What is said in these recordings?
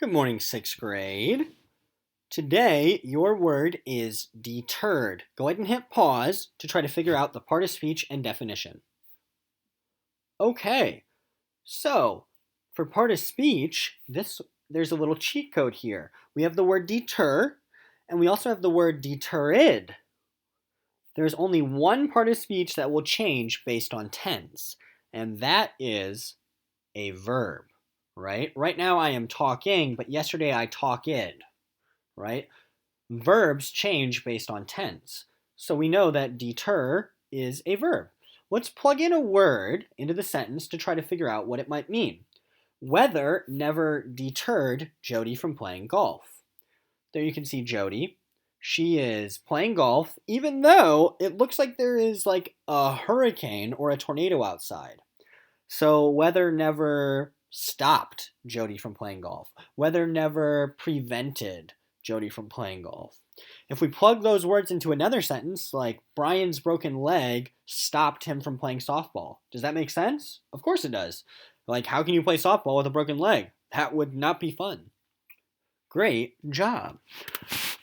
Good morning, sixth grade. Today, your word is deterred. Go ahead and hit pause to try to figure out the part of speech and definition. Okay, so for part of speech, there's a little cheat code here. We have the word deter, and we also have the word deterred. There's only one part of speech that will change based on tense, and that is a verb, right? Right now I am talking, but yesterday I talked, right? Verbs change based on tense. So we know that deter is a verb. Let's plug in a word into the sentence to try to figure out what it might mean. Weather never deterred Jody from playing golf. There you can see Jody. She is playing golf even though it looks like there is like a hurricane or a tornado outside. So weather never stopped Jody from playing golf. Weather never prevented Jody from playing golf. If we plug those words into another sentence, like Brian's broken leg stopped him from playing softball, does that make sense? Of course it does. Like, how can you play softball with a broken leg? That would not be fun. Great job.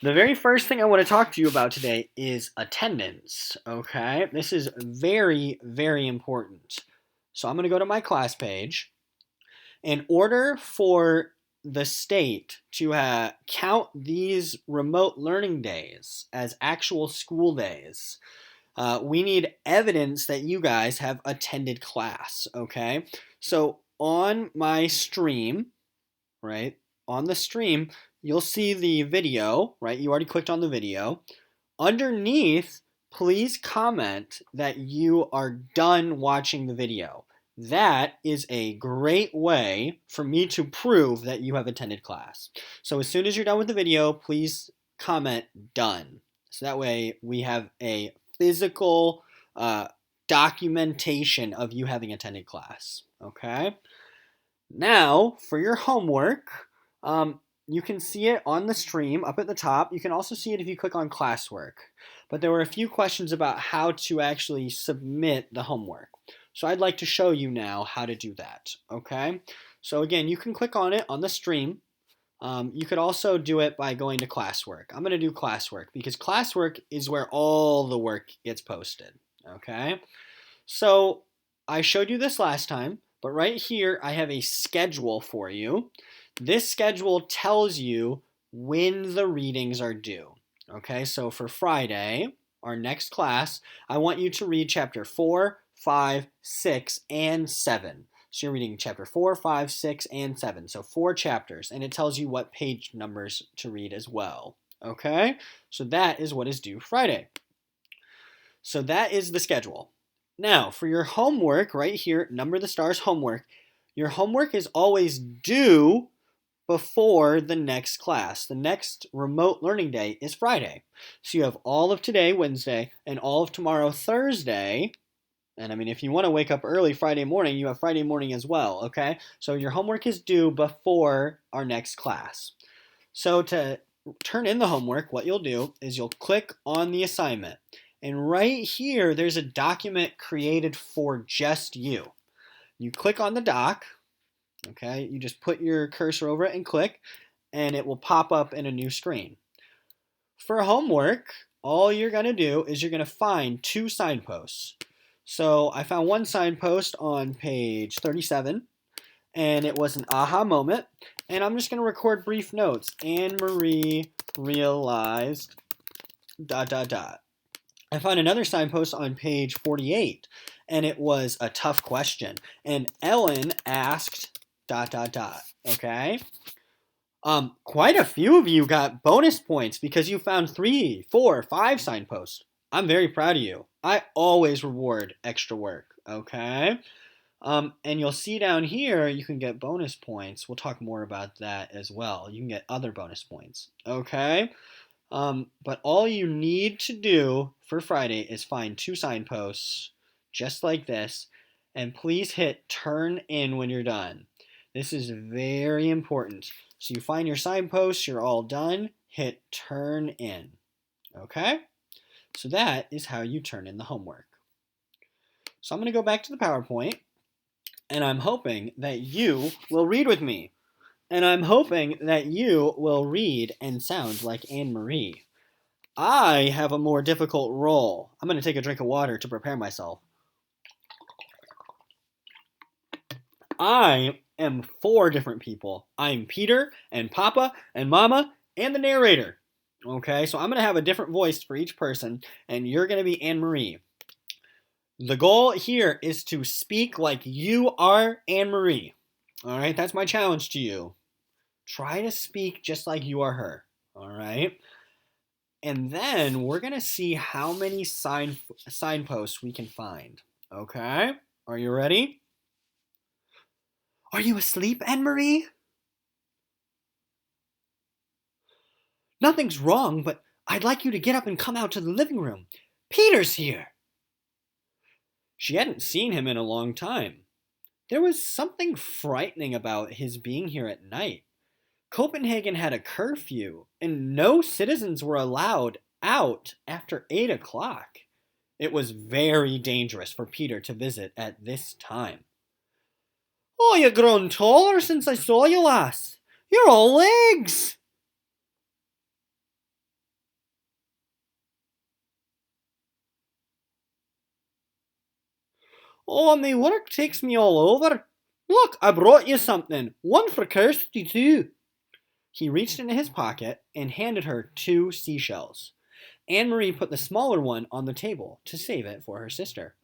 The very first thing I want to talk to you about today is attendance, okay? This is very, very important. So I'm going to go to my class page. In order for the state to count these remote learning days as actual school days, we need evidence that you guys have attended class, okay? So on my stream, right, on the stream, you'll see the video, right? You already clicked on the video. Underneath, please comment that you are done watching the video. That is a great way for me to prove that you have attended class. So as soon as you're done with the video, please comment done. So that way we have a physical documentation of you having attended class. Okay? Now, for your homework, you can see it on the stream up at the top. You can also see it if you click on classwork. But there were a few questions about how to actually submit the homework. So I'd like to show you now how to do that, okay? So again, you can click on it on the stream. You could also do it by going to classwork. I'm going to do classwork because classwork is where all the work gets posted, okay? So I showed you this last time, but right here I have a schedule for you. This schedule tells you when the readings are due. Okay, so for Friday, our next class, I want you to read chapter 4, 5, 6, and 7. So you're reading chapter 4, 5, 6, and 7. So 4 chapters, and it tells you what page numbers to read as well. Okay, so that is what is due Friday. So that is the schedule. Now, for your homework, right here, Number the Stars homework, your homework is always due before the next class. The next remote learning day is Friday. So you have all of today, Wednesday, and all of tomorrow, Thursday. And I mean, if you want to wake up early Friday morning, you have Friday morning as well, okay? So your homework is due before our next class. So to turn in the homework, what you'll do is you'll click on the assignment. And right here, there's a document created for just you. You click on the doc, okay? You just put your cursor over it and click, and it will pop up in a new screen. For homework, all you're going to do is you're going to find 2 signposts. So I found one signpost on page 37, and it was an aha moment. And I'm just going to record brief notes. Anne-Marie realized ... I found another signpost on page 48, and it was a tough question. And Ellen asked ... Okay? Quite a few of you got bonus points because you found 3, 4, 5 signposts. I'm very proud of you. I always reward extra work, okay? And you'll see down here you can get bonus points. We'll talk more about that as well. You can get other bonus points, okay? But all you need to do for Friday is find 2 signposts just like this, and please hit turn in when you're done. This is very important. So you find your signposts, you're all done, hit turn in. Okay? So that is how you turn in the homework. So I'm going to go back to the PowerPoint, and I'm hoping that you will read with me. And I'm hoping that you will read and sound like Anne Marie. I have a more difficult role. I'm going to take a drink of water to prepare myself. I am four different people. I'm Peter and Papa and Mama and the narrator. Okay, so I'm going to have a different voice for each person, and you're going to be Anne Marie. The goal here is to speak like you are Anne Marie. All right, that's my challenge to you. Try to speak just like you are her. All right. And then we're going to see how many signposts we can find. Okay? Are you ready? Are you asleep, Anne Marie? Nothing's wrong, but I'd like you to get up and come out to the living room. Peter's here. She hadn't seen him in a long time. There was something frightening about his being here at night. Copenhagen had a curfew, and no citizens were allowed out after 8 o'clock. It was very dangerous for Peter to visit at this time. Oh, you've grown taller since I saw you last. You're all legs. Oh, my work takes me all over. Look, I brought you something. One for Kirsty, too. He reached into his pocket and handed her 2 seashells. Anne Marie put the smaller one on the table to save it for her sister.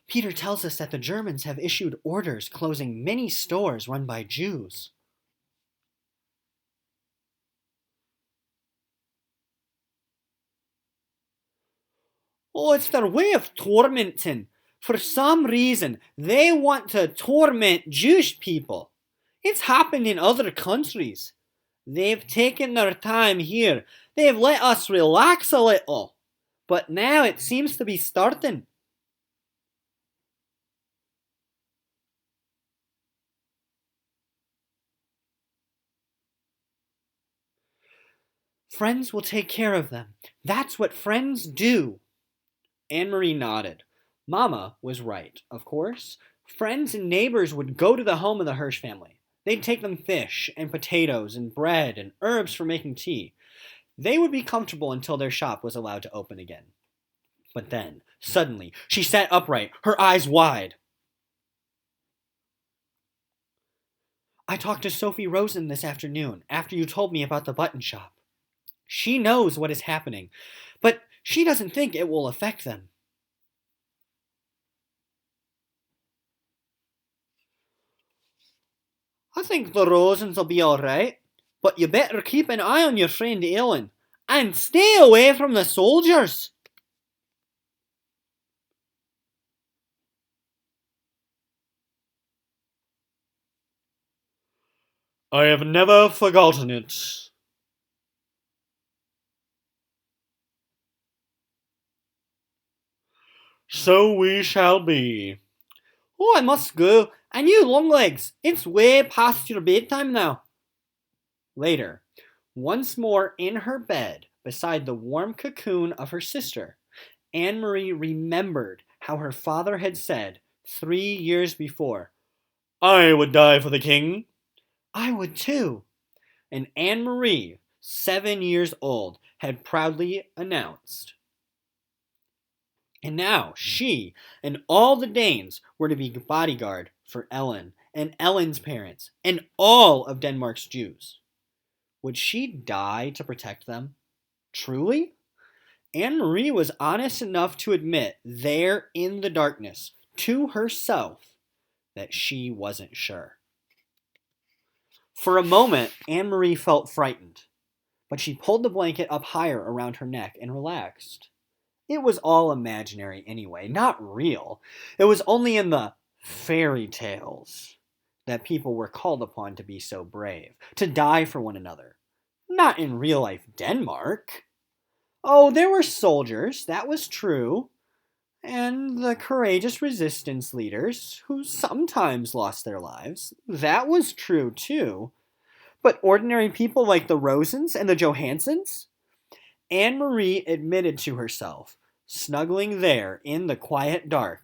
Peter tells us that the Germans have issued orders closing many stores run by Jews. Oh, it's their way of tormenting. For some reason, they want to torment Jewish people. It's happened in other countries. They've taken their time here. They've let us relax a little. But now it seems to be starting. Friends will take care of them. That's what friends do. Anne Marie nodded. Mama was right, of course. Friends and neighbors would go to the home of the Hirsch family. They'd take them fish and potatoes and bread and herbs for making tea. They would be comfortable until their shop was allowed to open again. But then, suddenly, she sat upright, her eyes wide. I talked to Sophie Rosen this afternoon after you told me about the button shop. She knows what is happening, but she doesn't think it will affect them. I think the Rosens will be all right, but you better keep an eye on your friend Ellen, and stay away from the soldiers. I have never forgotten it. So we shall be. Oh, I must go. And you, Longlegs, it's way past your bedtime now. Later, once more in her bed, beside the warm cocoon of her sister, Anne Marie remembered how her father had said 3 years before, I would die for the king. I would too. And Anne Marie, 7 years old, had proudly announced. And now she and all the Danes were to be bodyguard for Ellen and Ellen's parents and all of Denmark's Jews. Would she die to protect them? Truly? Anne Marie was honest enough to admit there in the darkness to herself that she wasn't sure. For a moment, Anne Marie felt frightened, but she pulled the blanket up higher around her neck and relaxed. It was all imaginary anyway, not real. It was only in the fairy tales that people were called upon to be so brave, to die for one another. Not in real life Denmark. Oh, there were soldiers, that was true, and the courageous resistance leaders who sometimes lost their lives. That was true too. But ordinary people like the Rosens and the Johansons? Anne Marie admitted to herself, snuggling there in the quiet dark,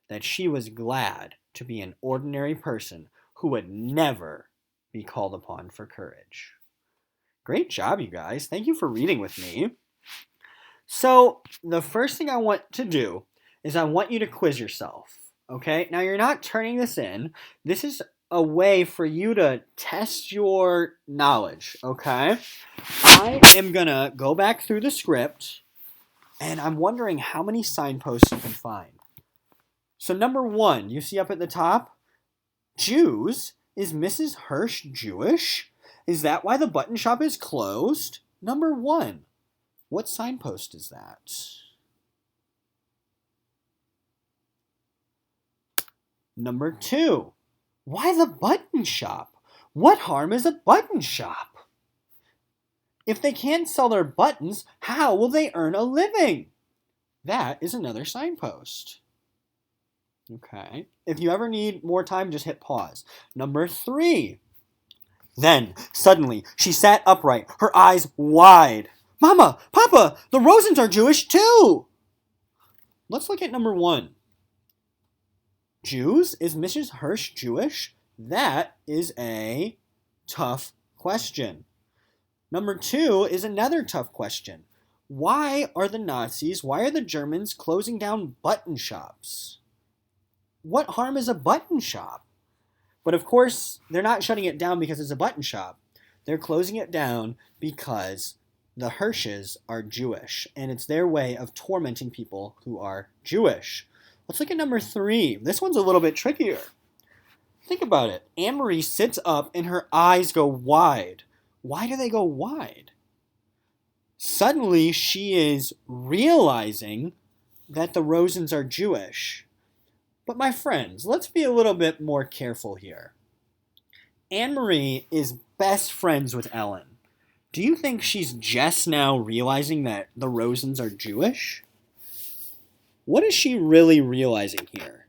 that she was glad to be an ordinary person who would never be called upon for courage. Great job, you guys. Thank you for reading with me. So, the first thing I want to do is I want you to quiz yourself. Okay? Now, you're not turning this in. This is a way for you to test your knowledge. Okay? I am going to go back through the script, and I'm wondering how many signposts you can find. So, number 1, you see up at the top? Jews? Is Mrs. Hirsch Jewish? Is that why the button shop is closed? Number 1. What signpost is that? Number 2. Why the button shop? What harm is a button shop? If they can't sell their buttons, how will they earn a living? That is another signpost. Okay. If you ever need more time, just hit pause. Number 3. Then, suddenly, she sat upright, her eyes wide. Mama, Papa, the Rosens are Jewish too! Let's look at number 1. Jews? Is Mrs. Hirsch Jewish? That is a tough question. Number 2 is another tough question. Why are the Germans closing down button shops? What harm is a button shop? But of course, they're not shutting it down because it's a button shop. They're closing it down because the Hirsches are Jewish, and it's their way of tormenting people who are Jewish. Let's look at number 3. This one's a little bit trickier. Think about it. Anne-Marie sits up and her eyes go wide. Why do they go wide? Suddenly, she is realizing that the Rosens are Jewish. But my friends, let's be a little bit more careful here. Anne-Marie is best friends with Ellen. Do you think she's just now realizing that the Rosens are Jewish? What is she really realizing here?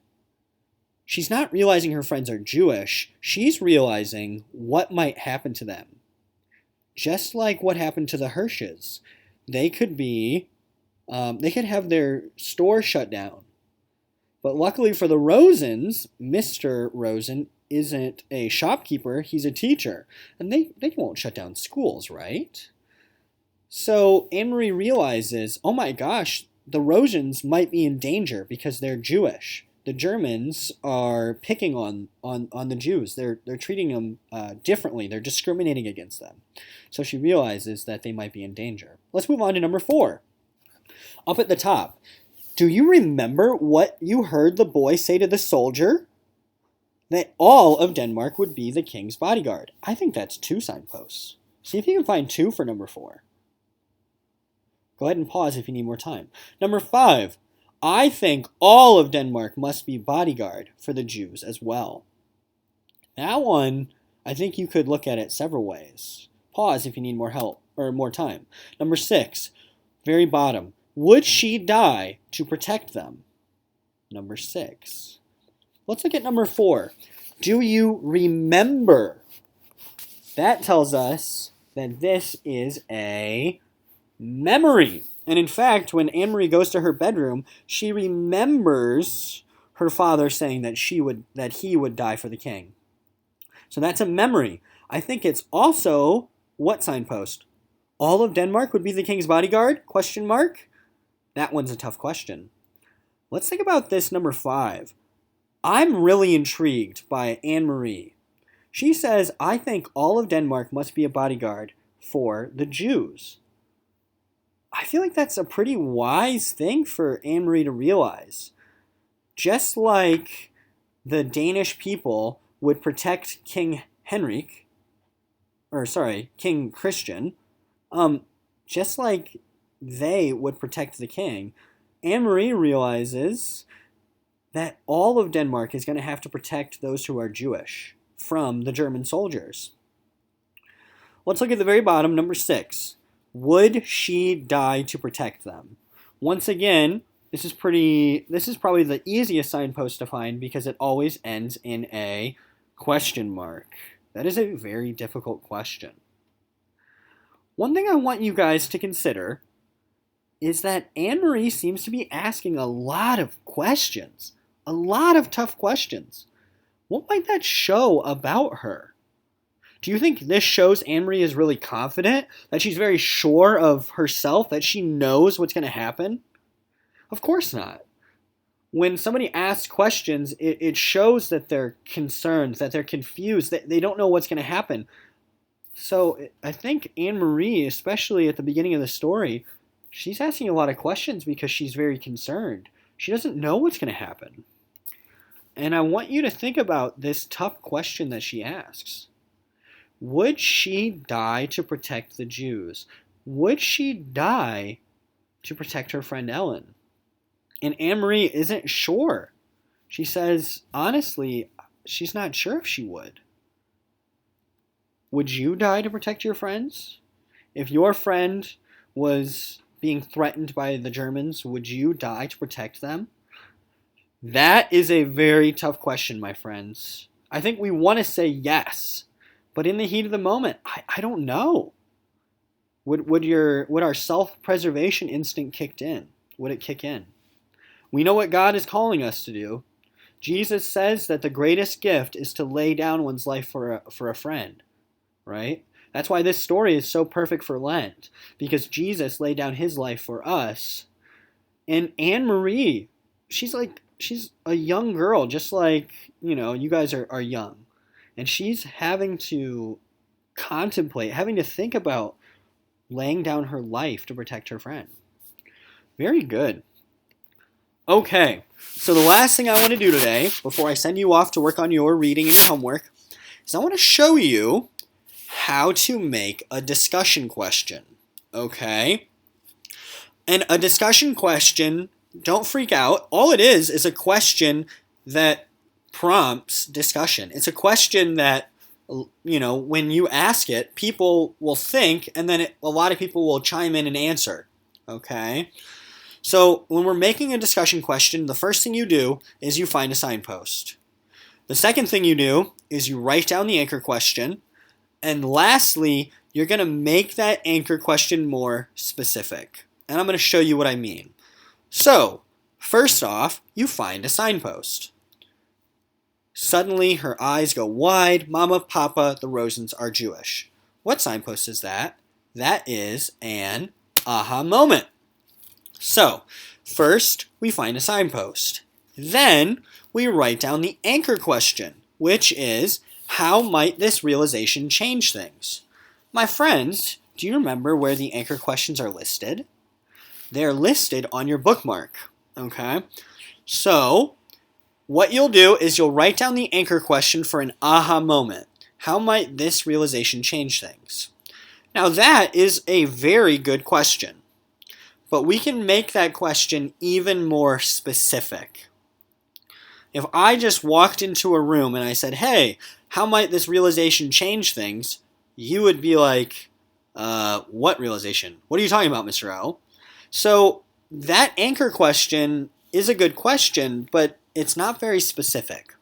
She's not realizing her friends are Jewish. She's realizing what might happen to them. Just like what happened to the Hirsches. They could have their store shut down. But luckily for the Rosens, Mr. Rosen isn't a shopkeeper, he's a teacher. And they won't shut down schools, right? So Anne-Marie realizes, oh my gosh, the Rosens might be in danger because they're Jewish. The Germans are picking on the Jews. They're treating them differently. They're discriminating against them. So she realizes that they might be in danger. Let's move on to number 4. Up at the top. Do you remember what you heard the boy say to the soldier? That all of Denmark would be the king's bodyguard. I think that's 2 signposts. See if you can find 2 for number 4. Go ahead and pause if you need more time. Number 5. I think all of Denmark must be bodyguard for the Jews as well. That one, I think you could look at it several ways. Pause if you need more help or more time. Number 6, very bottom. Would she die to protect them? Number 6. Let's look at number 4. Do you remember? That tells us that this is a memory. And in fact, when Anne-Marie goes to her bedroom, she remembers her father saying that he would die for the king. So that's a memory. I think it's also what signpost? All of Denmark would be the king's bodyguard? Question mark? That one's a tough question. Let's think about this number 5. I'm really intrigued by Anne-Marie. She says, I think all of Denmark must be a bodyguard for the Jews. I feel like that's a pretty wise thing for Anne-Marie to realize. Just like the Danish people would protect King King Christian, just like they would protect the king, Anne-Marie realizes that all of Denmark is going to have to protect those who are Jewish from the German soldiers. Let's look at the very bottom, number 6. Would she die to protect them? Once again, this is probably the easiest signpost to find because it always ends in a question mark. That is a very difficult question. One thing I want you guys to consider is that Anne-Marie seems to be asking a lot of questions, a lot of tough questions. What might that show about her? Do you think this shows Anne-Marie is really confident? That she's very sure of herself? That she knows what's going to happen? Of course not. When somebody asks questions, it shows that they're concerned, that they're confused, that they don't know what's going to happen. So I think Anne-Marie, especially at the beginning of the story, she's asking a lot of questions because she's very concerned. She doesn't know what's going to happen. And I want you to think about this tough question that she asks. Would she die to protect the Jews? Would she die to protect her friend Ellen? And Anne-Marie isn't sure. She says, honestly, she's not sure if she would. Would you die to protect your friends? If your friend was being threatened by the Germans, would you die to protect them? That is a very tough question, my friends. I think we want to say yes, but in the heat of the moment, I don't know. Would our self-preservation instinct kick in? Would it kick in? We know what God is calling us to do. Jesus says that the greatest gift is to lay down one's life for a friend, right? That's why this story is so perfect for Lent, because Jesus laid down his life for us. And Anne-Marie, she's a young girl, just like, you guys are young. And she's having to contemplate, having to think about laying down her life to protect her friend. Very good. Okay, so the last thing I want to do today, before I send you off to work on your reading and your homework, is I want to show you how to make a discussion question. Okay? And a discussion question, don't freak out. All it is a question that prompts discussion. It's a question that, when you ask it, people will think, and then a lot of people will chime in and answer. Okay? So when we're making a discussion question, the first thing you do is you find a signpost. The second thing you do is you write down the anchor question. And lastly, you're going to make that anchor question more specific. And I'm going to show you what I mean. So, first off, you find a signpost. Suddenly, her eyes go wide. Mama, Papa, the Rosens are Jewish. What signpost is that? That is an aha moment. So, first, we find a signpost. Then, we write down the anchor question, which is, how might this realization change things? My friends, do you remember where the anchor questions are listed? They're listed on your bookmark, okay? So, what you'll do is you'll write down the anchor question for an aha moment. How might this realization change things? Now, that is a very good question. But we can make that question even more specific. If I just walked into a room and I said, hey, how might this realization change things? You would be like, what realization? What are you talking about, Mr. O? So that anchor question is a good question, but it's not very specific.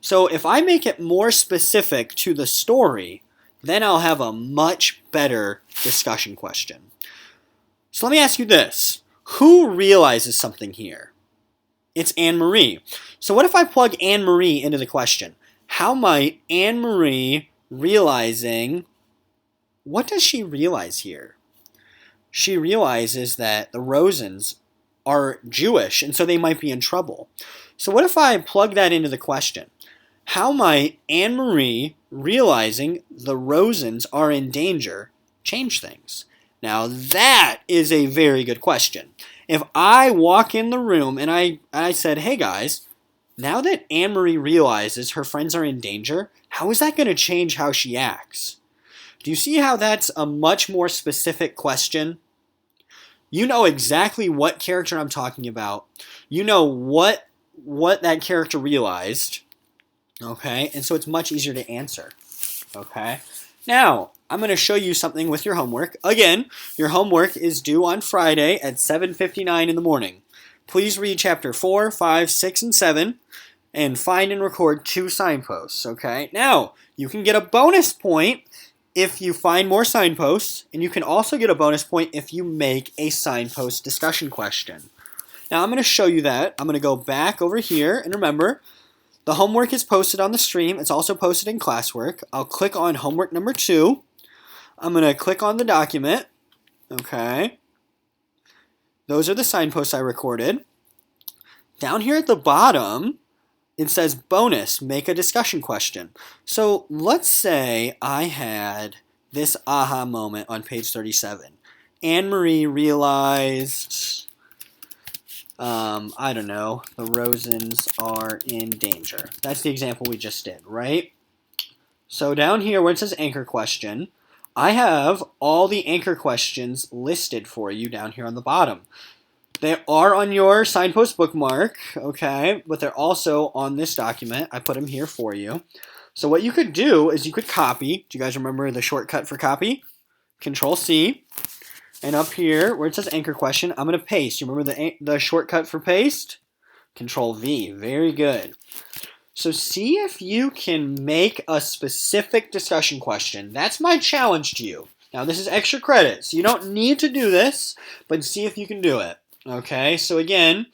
So if I make it more specific to the story, then I'll have a much better discussion question. So let me ask you this. Who realizes something here? It's Anne-Marie. So what if I plug Anne-Marie into the question? How might Anne-Marie realizing, what does she realize here? She realizes that the Rosens are Jewish, and so they might be in trouble. So what if I plug that into the question? How might Anne-Marie realizing the Rosens are in danger change things? Now that is a very good question. If I walk in the room and I said, hey guys, now that Anne-Marie realizes her friends are in danger, how is that going to change how she acts? Do you see how that's a much more specific question? You know exactly what character I'm talking about. You know what that character realized. Okay, and so it's much easier to answer. Okay, now I'm going to show you something with your homework. Again, your homework is due on Friday at 7:59 in the morning. Please read chapter 4, 5, 6, and 7 and find and record 2 signposts, okay? Now, you can get a bonus point if you find more signposts, and you can also get a bonus point if you make a signpost discussion question. Now, I'm going to show you that. I'm going to go back over here, and remember, The homework is posted on the stream. It's also posted in classwork. I'll click on homework number 2. I'm going to click on the document. Okay. Those are the signposts I recorded. Down here at the bottom, it says bonus, make a discussion question. So let's say I had this aha moment on page 37. Anne-Marie realized, I don't know, the Rosens are in danger. That's the example we just did, right? So down here where it says anchor question, I have all the anchor questions listed for you down here on the bottom. They are on your signpost bookmark, okay, but they're also on this document. I put them here for you. So what you could do is you could copy. Do you guys remember the shortcut for copy? Control C. And up here where it says anchor question, I'm going to paste. You remember the shortcut for paste? Control V. Very good. So see if you can make a specific discussion question. That's my challenge to you. Now this is extra credit, so you don't need to do this, but see if you can do it. Okay, so again,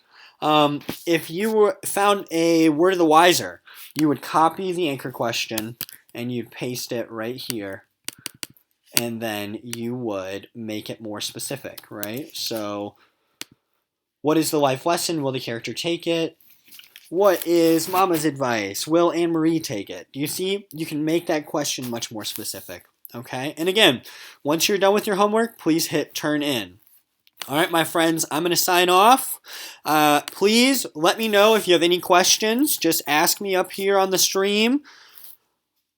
if you found a word of the wiser, you would copy the anchor question and you'd paste it right here. And then you would make it more specific, right? So what is the life lesson? Will the character take it? What is Mama's advice? Will Anne-Marie take it? Do you see? You can make that question much more specific, okay? And again, once you're done with your homework, please hit turn in. All right, my friends, I'm going to sign off. Please let me know if you have any questions. Just ask me up here on the stream.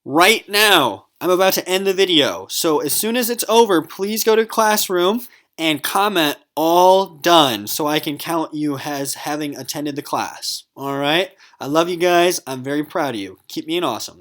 Right now, I'm about to end the video. So as soon as it's over, please go to Classroom and comment all done so I can count you as having attended the class. All right? I love you guys. I'm very proud of you. Keep being awesome.